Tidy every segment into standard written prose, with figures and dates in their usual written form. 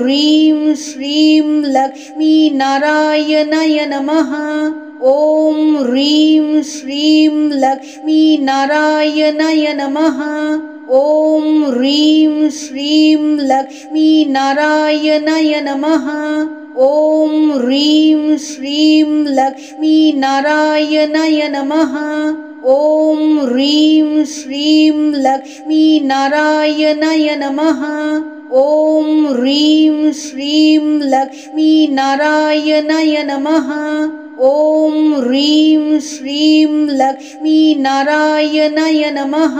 ह्रीं श्रीं लक्ष्मीनारायणाय नमः। ॐ ह्रीं श्रीं लक्ष्मीनारायणाय नमः। ॐ ह्रीं श्रीं लक्ष्मीनारायणाय नमः। ॐ ह्रीं श्रीं लक्ष्मीनारायणाय नमः। ॐ ह्रीं श्रीं लक्ष्मीनारायणाय नमः। ॐ ह्रीं श्रीं लक्ष्मीनारायणाय नमः। ॐ ह्रीं श्रीं लक्ष्मीनारायणाय नमः।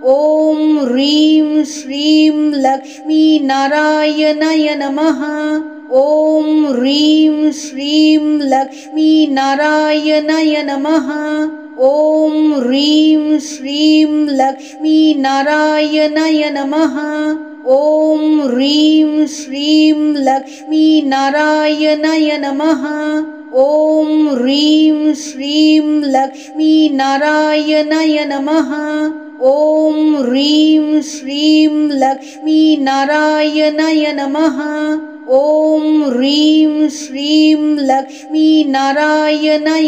ॐ ह्रीं श्रीं लक्ष्मीनारायणाय नमः। ॐ ह्रीं श्रीं लक्ष्मीनारायणाय नमः। ॐ ह्रीं श्रीं लक्ष्मीनारायणाय नमः। ॐ ह्रीं श्रीं लक्ष्मीनारायणाय नमः। ॐ ह्रीं श्रीं लक्ष्मीनारायणाय नमः। ॐ ह्रीं श्रीं लक्ष्मीनारायणाय नमः। ॐ ह्रीं श्रीं लक्ष्मीनारायणाय